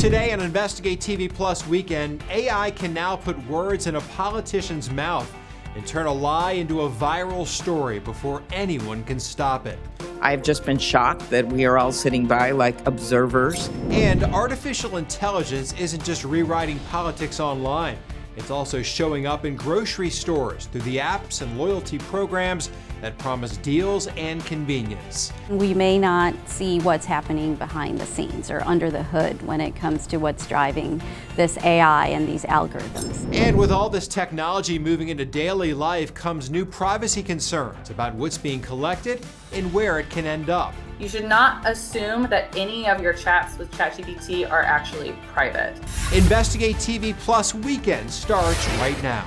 Today on Investigate TV Plus Weekend, AI can now put words in a politician's mouth and turn a lie into a viral story before anyone can stop it. I've just been shocked that we are all sitting by like observers. And artificial intelligence isn't just rewriting politics online. It's also showing up in grocery stores through the apps and loyalty programs that promise deals and convenience. We may not see what's happening behind the scenes or under the hood when it comes to what's driving this AI and these algorithms. And with all this technology moving into daily life comes new privacy concerns about what's being collected and where it can end up. You should not assume that any of your chats with ChatGPT are actually private. Investigate TV Plus Weekend starts right now.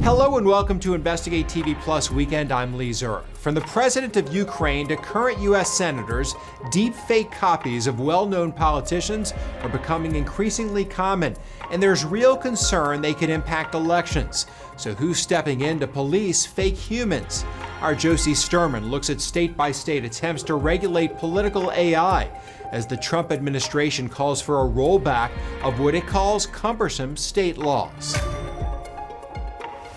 Hello and welcome to Investigate TV Plus Weekend. I'm Lee Zur. From the president of Ukraine to current U.S. senators, deepfake copies of well-known politicians are becoming increasingly common, and there's real concern they could impact elections. So who's stepping in to police fake humans? Our Josie Sturman looks at state-by-state attempts to regulate political AI as the Trump administration calls for a rollback of what it calls cumbersome state laws.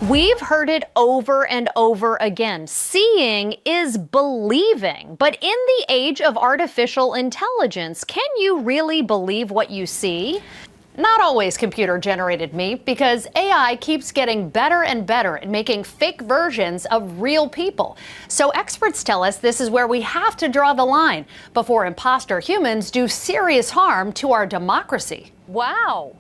We've heard it over and over again. Seeing is believing. But in the age of artificial intelligence, can you really believe what you see? Not always computer-generated meat, because AI keeps getting better and better at making fake versions of real people. So experts tell us this is where we have to draw the line before imposter humans do serious harm to our democracy. Wow.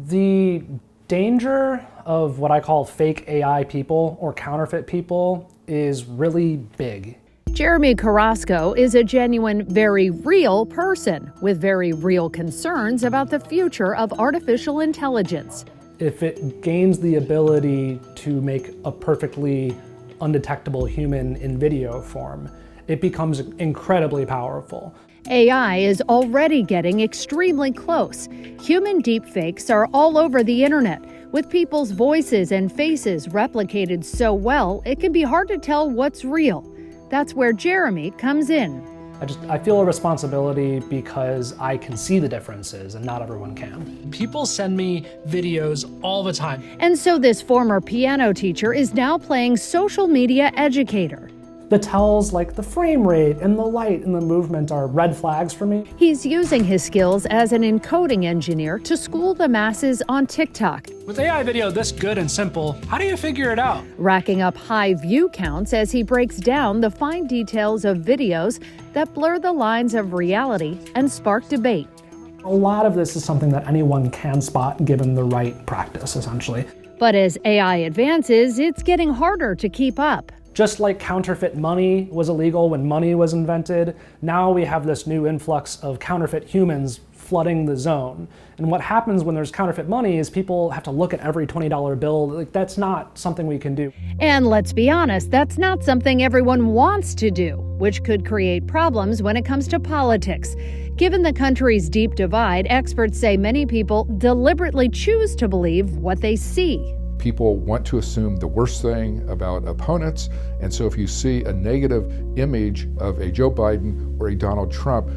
The danger of what I call fake AI people or counterfeit people is really big. Jeremy Carrasco is a genuine, very real person with very real concerns about the future of artificial intelligence. If it gains the ability to make a perfectly undetectable human in video form, it becomes incredibly powerful. AI is already getting extremely close. Human deepfakes are all over the internet, with people's voices and faces replicated so well it can be hard to tell what's real. That's where Jeremy comes in. I feel a responsibility because I can see the differences and not everyone can. People send me videos all the time. And so this former piano teacher is now playing social media educator. The tells like the frame rate and the light and the movement are red flags for me. He's using his skills as an encoding engineer to school the masses on TikTok. With AI video this good and simple, how do you figure it out? Racking up high view counts as he breaks down the fine details of videos that blur the lines of reality and spark debate. A lot of this is something that anyone can spot given the right practice, essentially. But as AI advances, it's getting harder to keep up. Just like counterfeit money was illegal when money was invented, now we have this new influx of counterfeit humans flooding the zone. And what happens when there's counterfeit money is people have to look at every $20 bill. Like, that's not something we can do. And let's be honest, that's not something everyone wants to do, which could create problems when it comes to politics. Given the country's deep divide, experts say many people deliberately choose to believe what they see. People want to assume the worst thing about opponents, and so if you see a negative image of a Joe Biden or a Donald Trump,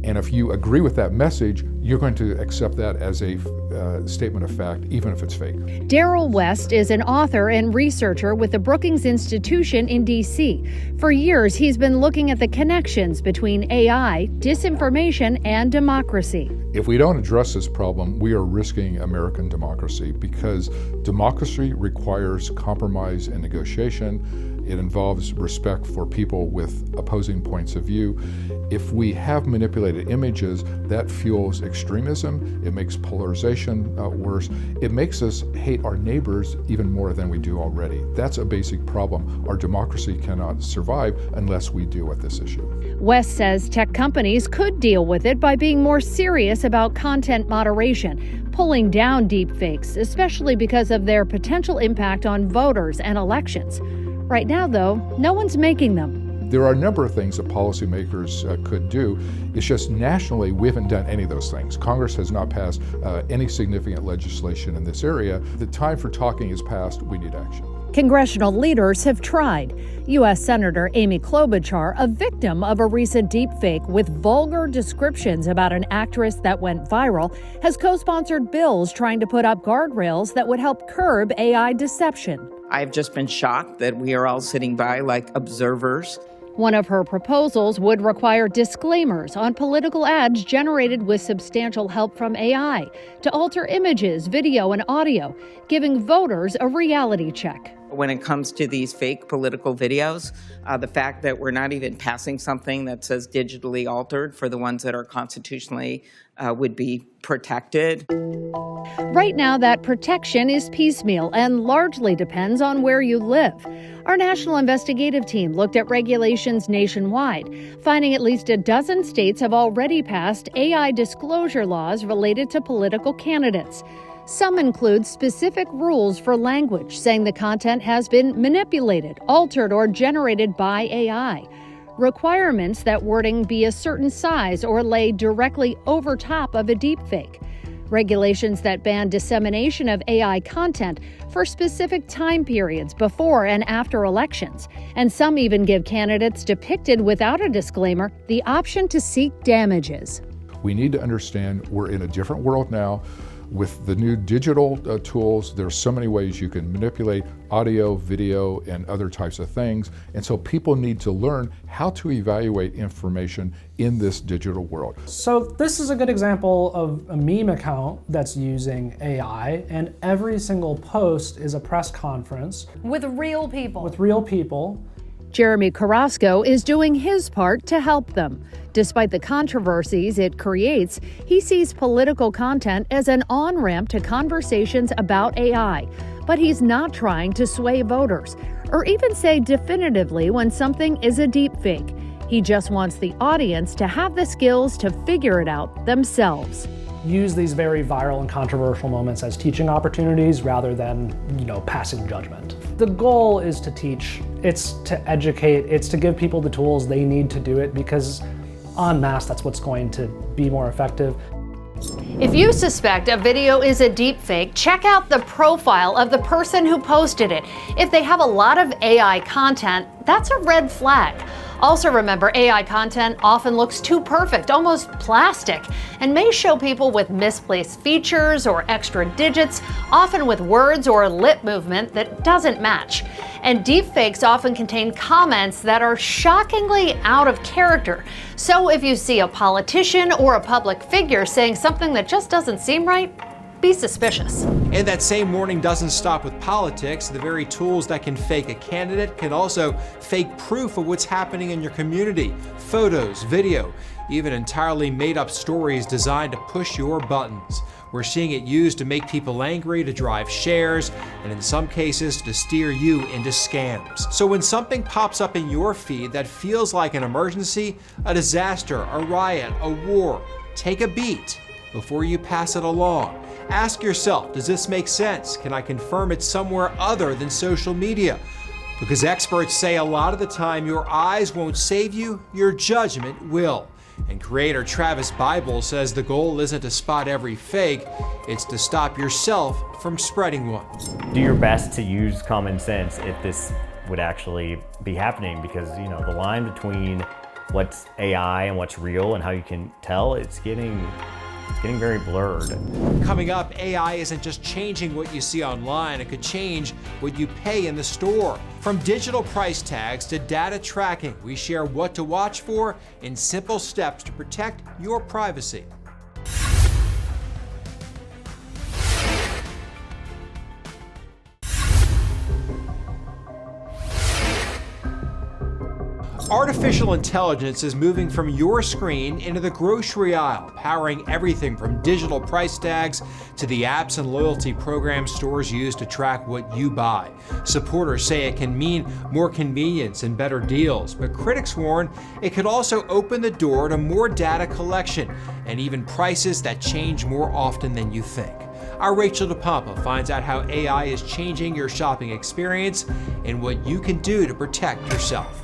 and if you agree with that message, you're going to accept that as a statement of fact, even if it's fake. Daryl West is an author and researcher with the Brookings Institution in D.C. For years, he's been looking at the connections between AI, disinformation, and democracy. If we don't address this problem, we are risking American democracy, because democracy requires compromise and negotiation. It involves respect for people with opposing points of view. If we have manipulated images, that fuels extremism. It makes polarization worse. It makes us hate our neighbors even more than we do already. That's a basic problem. Our democracy cannot survive unless we deal with this issue. West says tech companies could deal with it by being more serious about content moderation, pulling down deepfakes, especially because of their potential impact on voters and elections. Right now, though, no one's making them. There are a number of things that policymakers could do. It's just nationally, we haven't done any of those things. Congress has not passed any significant legislation in this area. The time for talking is past. We need action. Congressional leaders have tried. U.S. Senator Amy Klobuchar, a victim of a recent deepfake with vulgar descriptions about an actress that went viral, has co-sponsored bills trying to put up guardrails that would help curb AI deception. I've just been shocked that we are all sitting by like observers. One of her proposals would require disclaimers on political ads generated with substantial help from AI to alter images, video, and audio, giving voters a reality check. When it comes to these fake political videos, the fact that we're not even passing something that says digitally altered for the ones that are constitutionally would be protected. Right now, that protection is piecemeal and largely depends on where you live. Our national investigative team looked at regulations nationwide, finding at least a dozen states have already passed AI disclosure laws related to political candidates. Some include specific rules for language, saying the content has been manipulated, altered, or generated by AI. Requirements that wording be a certain size or lay directly over top of a deepfake. Regulations that ban dissemination of AI content for specific time periods before and after elections. And some even give candidates depicted without a disclaimer the option to seek damages. We need to understand we're in a different world now. With the new digital tools, there's so many ways you can manipulate audio, video, and other types of things. And so people need to learn how to evaluate information in this digital world. So this is a good example of a meme account that's using AI, and every single post is a press conference. With real people. With real people. Jeremy Carrasco is doing his part to help them. Despite the controversies it creates, he sees political content as an on-ramp to conversations about AI. But he's not trying to sway voters or even say definitively when something is a deepfake. He just wants the audience to have the skills to figure it out themselves. Use these very viral and controversial moments as teaching opportunities rather than, passing judgment. The goal is to teach, it's to educate, it's to give people the tools they need to do it, because en masse, that's what's going to be more effective. If you suspect a video is a deepfake, check out the profile of the person who posted it. If they have a lot of AI content, that's a red flag. Also remember, AI content often looks too perfect, almost plastic, and may show people with misplaced features or extra digits, often with words or lip movement that doesn't match. And deepfakes often contain comments that are shockingly out of character. So if you see a politician or a public figure saying something that just doesn't seem right, be suspicious. And that same warning doesn't stop with politics. The very tools that can fake a candidate can also fake proof of what's happening in your community. Photos, video, even entirely made-up stories designed to push your buttons. We're seeing it used to make people angry, to drive shares, and in some cases to steer you into scams. So when something pops up in your feed that feels like an emergency, a disaster, a riot, a war, take a beat before you pass it along. Ask yourself, does this make sense? Can I confirm it's somewhere other than social media? Because experts say a lot of the time your eyes won't save you, your judgment will. And creator Travis Bible says the goal isn't to spot every fake, it's to stop yourself from spreading one. Do your best to use common sense if this would actually be happening, because the line between what's AI and what's real and how you can tell, it's getting very blurred. Coming up, AI isn't just changing what you see online, it could change what you pay in the store. From digital price tags to data tracking, we share what to watch for and simple steps to protect your privacy. Artificial intelligence is moving from your screen into the grocery aisle, powering everything from digital price tags to the apps and loyalty program stores use to track what you buy. Supporters say it can mean more convenience and better deals, but critics warn it could also open the door to more data collection and even prices that change more often than you think. Our Rachel DePompa finds out how AI is changing your shopping experience and what you can do to protect yourself.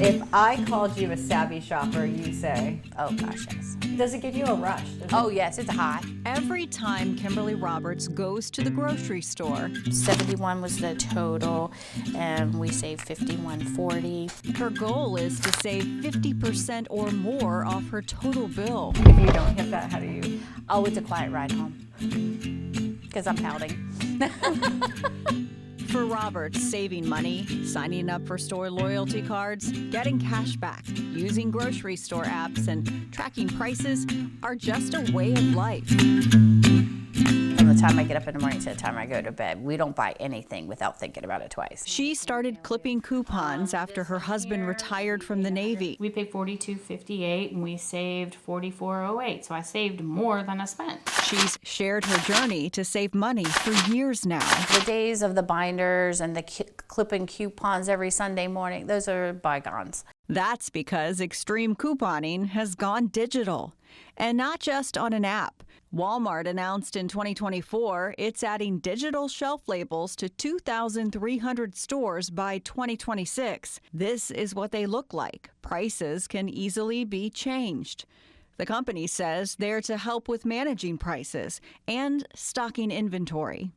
If I I called you a savvy shopper, you say. Oh gosh, yes. Does it give you a rush? Oh yes, it's a high. Every time Kimberly Roberts goes to the grocery store, 71 was the total, and we saved $51.40. her goal is to save 50% or more off her total bill. If you don't hit that, how do you? Oh, it's a quiet ride home, because I'm pouting. For Roberts, saving money, signing up for store loyalty cards, getting cash back, using grocery store apps, and tracking prices are just a way of life. From the time I get up in the morning to the time I go to bed, we don't buy anything without thinking about it twice. She started clipping coupons after her husband retired from the Navy. We paid $42.58 and we saved $44.08, so I saved more than I spent. She's shared her journey to save money for years now. The days of the binders and the clipping coupons every Sunday morning, those are bygones. That's because extreme couponing has gone digital. And not just on an app. Walmart announced in 2024 it's adding digital shelf labels to 2,300 stores by 2026. This is what they look like. Prices can easily be changed. The company says they're to help with managing prices and stocking inventory.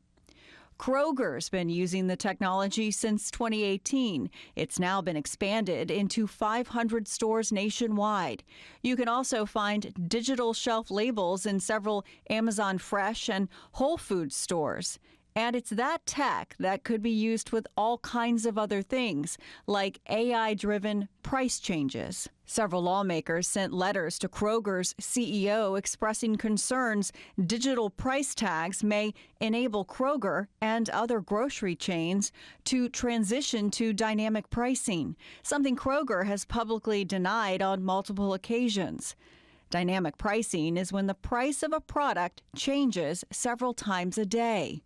Kroger's been using the technology since 2018. It's now been expanded into 500 stores nationwide. You can also find digital shelf labels in several Amazon Fresh and Whole Foods stores. And it's that tech that could be used with all kinds of other things, like AI-driven price changes. Several lawmakers sent letters to Kroger's CEO expressing concerns digital price tags may enable Kroger and other grocery chains to transition to dynamic pricing, something Kroger has publicly denied on multiple occasions. Dynamic pricing is when the price of a product changes several times a day.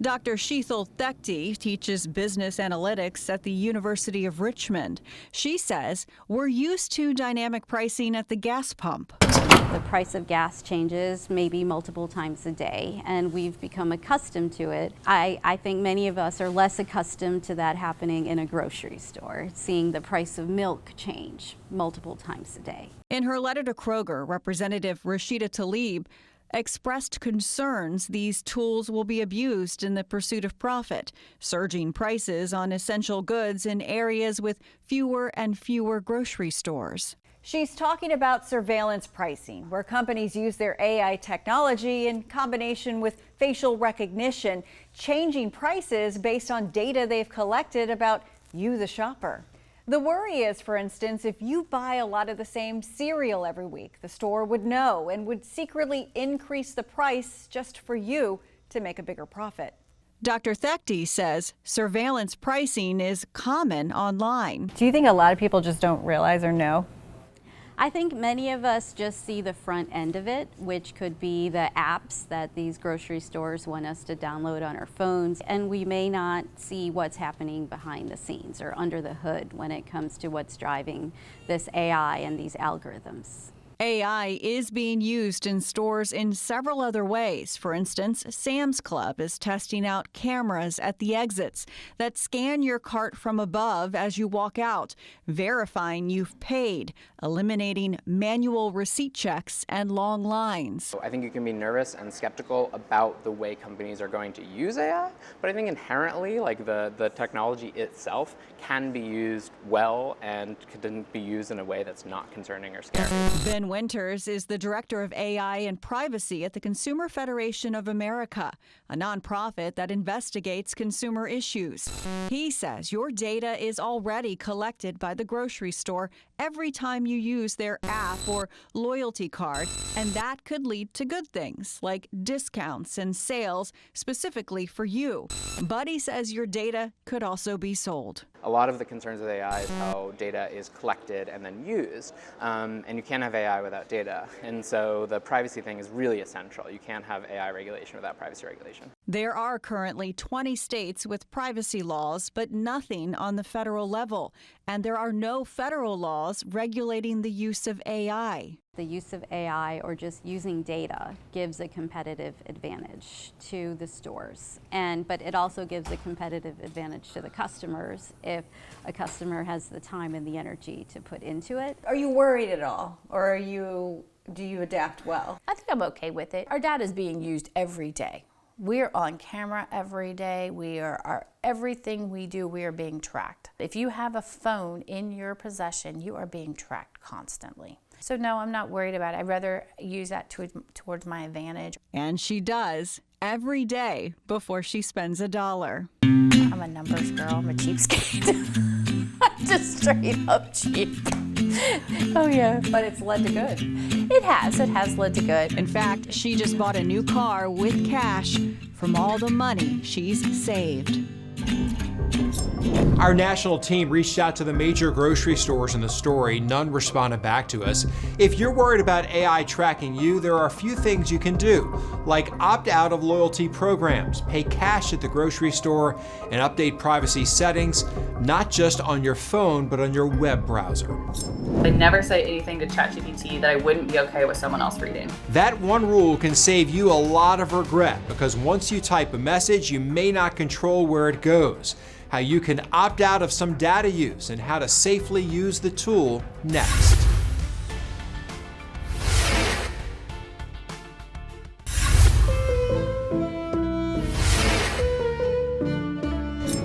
Dr. Sheetal Thekti teaches business analytics at the University of Richmond. She says we're used to dynamic pricing at the gas pump. The price of gas changes maybe multiple times a day, and we've become accustomed to it. I think many of us are less accustomed to that happening in a grocery store, seeing the price of milk change multiple times a day. In her letter to Kroger, Representative Rashida Tlaib expressed concerns these tools will be abused in the pursuit of profit, surging prices on essential goods in areas with fewer and fewer grocery stores. She's talking about surveillance pricing, where companies use their AI technology in combination with facial recognition, changing prices based on data they've collected about you, the shopper. The worry is, for instance, if you buy a lot of the same cereal every week, the store would know and would secretly increase the price just for you to make a bigger profit. Dr. Thekti says surveillance pricing is common online. Do you think a lot of people just don't realize or know? I think many of us just see the front end of it, which could be the apps that these grocery stores want us to download on our phones, and we may not see what's happening behind the scenes or under the hood when it comes to what's driving this AI and these algorithms. AI is being used in stores in several other ways. For instance, Sam's Club is testing out cameras at the exits that scan your cart from above as you walk out, verifying you've paid, eliminating manual receipt checks and long lines. I think you can be nervous and skeptical about the way companies are going to use AI, but I think inherently, like the technology itself can be used well and can be used in a way that's not concerning or scary. Ben Winters is the director of AI and privacy at the Consumer Federation of America, a nonprofit that investigates consumer issues. He says your data is already collected by the grocery store every time you use their app or loyalty card, and that could lead to good things like discounts and sales specifically for you. But he says your data could also be sold. A lot of the concerns with AI is how data is collected and then used, and you can't have AI without data. And so the privacy thing is really essential. You can't have AI regulation without privacy regulation. There are currently 20 states with privacy laws, but nothing on the federal level. And there are no federal laws regulating the use of AI. The use of AI or just using data gives a competitive advantage to the stores. But it also gives a competitive advantage to the customers if a customer has the time and the energy to put into it. Are you worried at all, or do you adapt well? I think I'm okay with it. Our data is being used every day. We're on camera every day. Everything we do, we are being tracked. If you have a phone in your possession, you are being tracked constantly. So no, I'm not worried about it. I'd rather use that towards my advantage. And she does every day before she spends $1. I'm a numbers girl. I'm a cheapskate. I'm just straight up cheap. Oh yeah. But it's led to good. It has led to good. In fact, she just bought a new car with cash from all the money she's saved. Our national team reached out to the major grocery stores in the story. None responded back to us. If you're worried about AI tracking you, there are a few things you can do, like opt out of loyalty programs, pay cash at the grocery store, and update privacy settings, not just on your phone, but on your web browser. I never say anything to ChatGPT that I wouldn't be okay with someone else reading. That one rule can save you a lot of regret, because once you type a message, you may not control where it goes. How you can opt out of some data use, and how to safely use the tool next.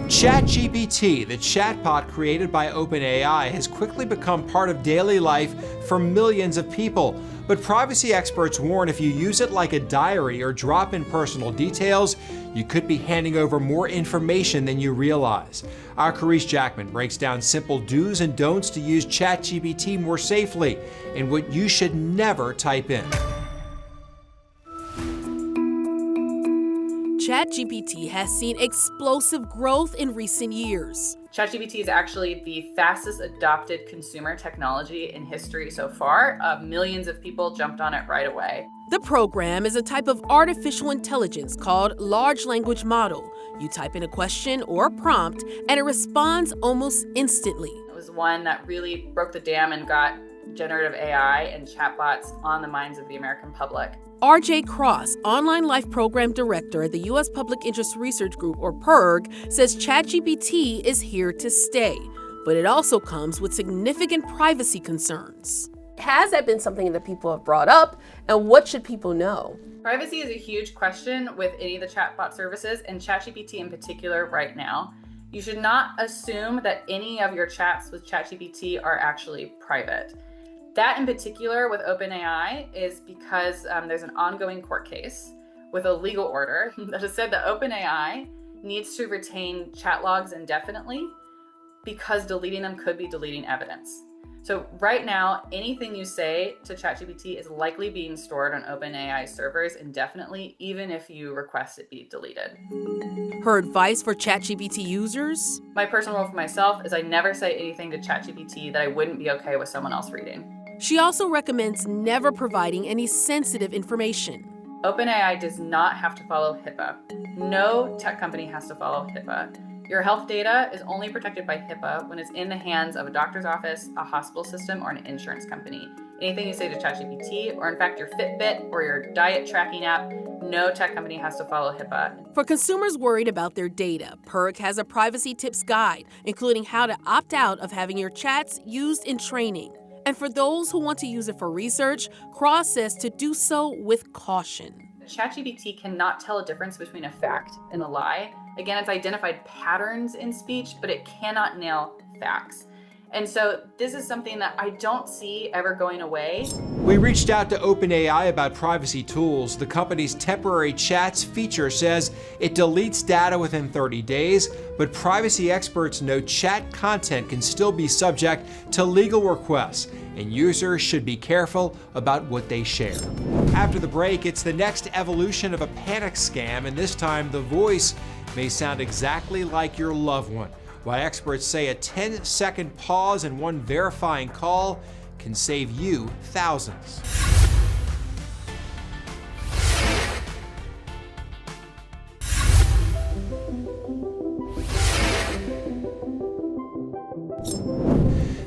ChatGPT, the chatbot created by OpenAI, has quickly become part of daily life for millions of people. But privacy experts warn if you use it like a diary or drop in personal details, you could be handing over more information than you realize. Our Carice Jackman breaks down simple do's and don'ts to use ChatGPT more safely, and what you should never type in. ChatGPT has seen explosive growth in recent years. ChatGPT is actually the fastest adopted consumer technology in history so far. Millions of people jumped on it right away. The program is a type of artificial intelligence called large language model. You type in a question or a prompt, and it responds almost instantly. It was one that really broke the dam and got generative AI and chatbots on the minds of the American public. R.J. Cross, Online Life Program Director at the U.S. Public Interest Research Group, or PIRG, says ChatGPT is here to stay, but it also comes with significant privacy concerns. Has that been something that people have brought up, and what should people know? Privacy is a huge question with any of the chatbot services, and ChatGPT in particular right now. You should not assume that any of your chats with ChatGPT are actually private. That in particular with OpenAI is because there's an ongoing court case with a legal order that has said that OpenAI needs to retain chat logs indefinitely because deleting them could be deleting evidence. So right now, anything you say to ChatGPT is likely being stored on OpenAI servers indefinitely, even if you request it be deleted. Her advice for ChatGPT users? My personal rule for myself is I never say anything to ChatGPT that I wouldn't be okay with someone else reading. She also recommends never providing any sensitive information. OpenAI does not have to follow HIPAA. No tech company has to follow HIPAA. Your health data is only protected by HIPAA when it's in the hands of a doctor's office, a hospital system, or an insurance company. Anything you say to ChatGPT, or in fact your Fitbit or your diet tracking app, no tech company has to follow HIPAA. For consumers worried about their data, PIRG has a privacy tips guide, including how to opt out of having your chats used in training. And for those who want to use it for research, Cross says to do so with caution. ChatGPT cannot tell a difference between a fact and a lie. Again, it's identified patterns in speech, but it cannot nail facts. And so this is something that I don't see ever going away. We reached out to OpenAI about privacy tools. The company's temporary chats feature says it deletes data within 30 days, but privacy experts note chat content can still be subject to legal requests, and users should be careful about what they share. After the break, it's the next evolution of a panic scam, and this time the voice may sound exactly like your loved one. Why experts say a 10-second pause and one verifying call can save you thousands.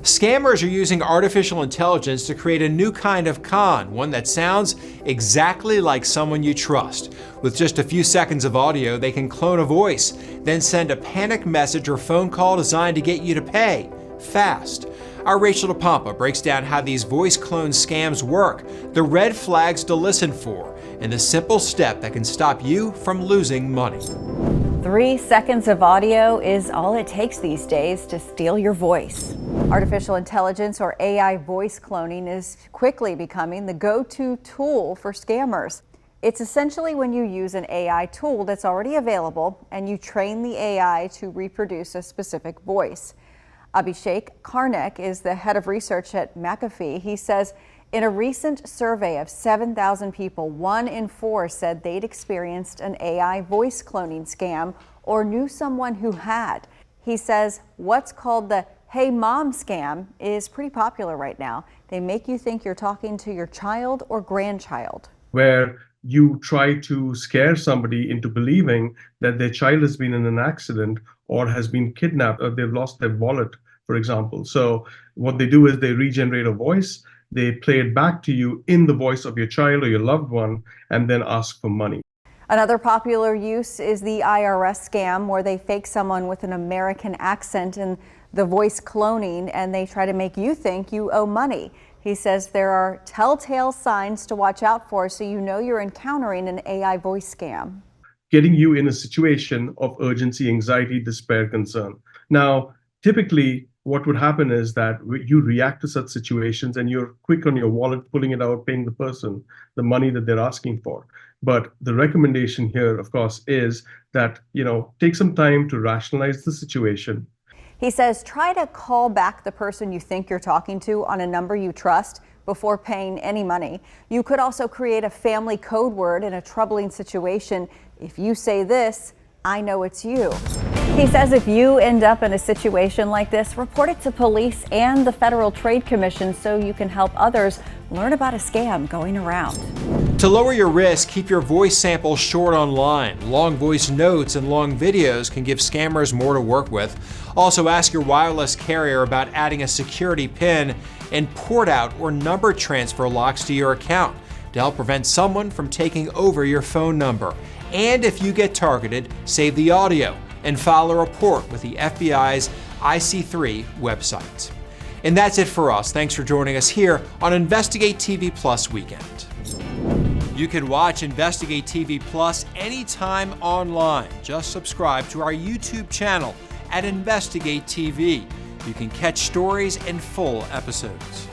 Scammers are using artificial intelligence to create a new kind of con, one that sounds exactly like someone you trust. With just a few seconds of audio, they can clone a voice, then send a panic message or phone call designed to get you to pay fast. Our Rachel DePompa breaks down how these voice clone scams work, the red flags to listen for, and the simple step that can stop you from losing money. 3 seconds of audio is all it takes these days to steal your voice. Artificial intelligence, or AI voice cloning, is quickly becoming the go-to tool for scammers. It's essentially when you use an AI tool that's already available and you train the AI to reproduce a specific voice. Abhishek Karnik is the head of research at McAfee. He says in a recent survey of 7,000 people, 1 in 4 said they'd experienced an AI voice cloning scam or knew someone who had. He says what's called the "Hey Mom" scam is pretty popular right now. They make you think you're talking to your child or grandchild. Where you try to scare somebody into believing that their child has been in an accident or has been kidnapped or they've lost their wallet, for example. So what they do is they regenerate a voice, they play it back to you in the voice of your child or your loved one, and then ask for money. Another popular use is the IRS scam, where they fake someone with an American accent and the voice cloning, and they try to make you think you owe money. He says there are telltale signs to watch out for so you know you're encountering an AI voice scam. Getting you in a situation of urgency, anxiety, despair, concern. Now, typically, what would happen is that you react to such situations and you're quick on your wallet, pulling it out, paying the person the money that they're asking for. But the recommendation here, of course, is that, take some time to rationalize the situation. He says try to call back the person you think you're talking to on a number you trust before paying any money. You could also create a family code word in a troubling situation. If you say this, I know it's you. He says if you end up in a situation like this, report it to police and the Federal Trade Commission so you can help others learn about a scam going around. To lower your risk, keep your voice samples short online. Long voice notes and long videos can give scammers more to work with. Also, ask your wireless carrier about adding a security PIN and port out or number transfer locks to your account to help prevent someone from taking over your phone number. And if you get targeted, save the audio and file a report with the FBI's IC3 website. And that's it for us. Thanks for joining us here on Investigate TV Plus Weekend. You can watch Investigate TV Plus anytime online. Just subscribe to our YouTube channel at Investigate TV. You can catch stories and full episodes.